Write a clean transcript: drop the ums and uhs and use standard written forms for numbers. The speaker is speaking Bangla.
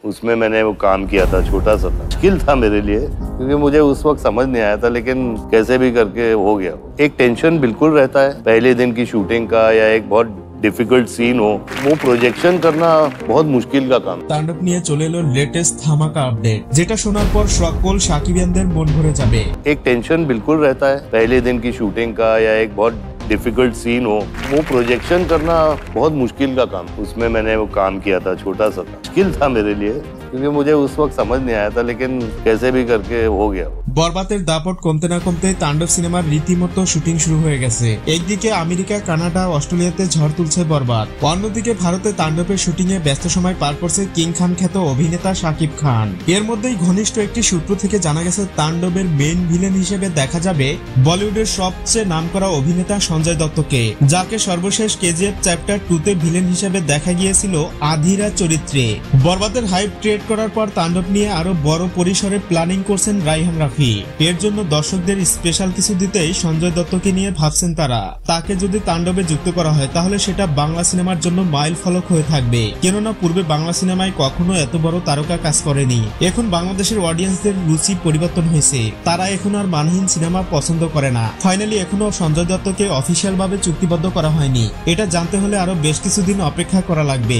उसमें मैंने वो काम किया था, छोटा सा था, मुश्किल था मेरे लिए क्योंकि मुझे उस वक्त समझ नहीं आया था, लेकिन कैसे भी करके हो गया। एक टेंशन बिल्कुल रहता है पहले दिन की शूटिंग का, या एक बहुत डिफिकल्ट सीन हो, वो प्रोजेक्शन करना बहुत मुश्किल का काम। তাণ্ডব নিয়ে চলে এলো লেটেস্ট ধামাকা আপডেট, যেটা শোনার পর সকল সাকিবিয়ানদের মন ভরে যাবে। एक टेंशन बिल्कुल रहता है पहले दिन की शूटिंग का, या एक बहुत डिफिकल्ट सीन हो, वो प्रोजेक्शन करना बहुत मुश्किल का काम। उसमें मैंने वो काम किया था, छोटा सा था, मुश्किल था मेरे लिए क्योंकि मुझे उस वक्त समझ नहीं आया था, लेकिन कैसे भी करके हो गया। বরবাদের দাপট কমতে না কমতে তাণ্ডব সিনেমার রীতিমতো শুটিং শুরু হয়ে গেছে। একদিকে আমেরিকা, কানাডা, অস্ট্রেলিয়াতে ঝড় তুলছে বরবাদ, অন্যদিকে ভারতে তাণ্ডবের শুটিং এ ব্যস্ত সময় পার করছে কিং খান খ্যাত অভিনেতা শাকিব খান। এর মধ্যেই ঘনিষ্ঠ একটি সূত্র থেকে জানা গেছে তাণ্ডবের মেইন ভিলেন হিসেবে দেখা যাবে বলিউডের সবচেয়ে নামকরা অভিনেতা সঞ্জয় দত্তকে, যাকে সর্বশেষ কেজিএফ চ্যাপ্টার 2 তে ভিলেন হিসেবে দেখা গিয়েছিল আধিরা চরিত্রে। বরবাদের হাইপ ক্রিয়েট করার পর তাণ্ডব নিয়ে আরো বড় পরিসরে প্ল্যানিং করছেন রায়হান রাফি। এর জন্য দর্শকদের স্পেশাল কিছু দিতেই সঞ্জয় দত্তকে নিয়ে ভাবছেন তারা। তাকে যদি তাণ্ডবে যুক্ত করা হয় তাহলে সেটা বাংলা সিনেমার জন্য মাইল ফলক হয়ে থাকবে, কেননা পূর্বে বাংলা সিনেমায় কখনো এত বড় তারকা কাজ করেনি। এখন বাংলাদেশের অডিয়েন্সদের রুচি পরিবর্তন হয়েছে, তারা এখন আর মানহীন সিনেমা পছন্দ করে না। ফাইনালি এখনো সঞ্জয় দত্তকে অফিসিয়াল ভাবে চুক্তিবদ্ধ করা হয়নি, এটা জানতে হলে আরো বেশ কিছুদিন অপেক্ষা করা লাগবে।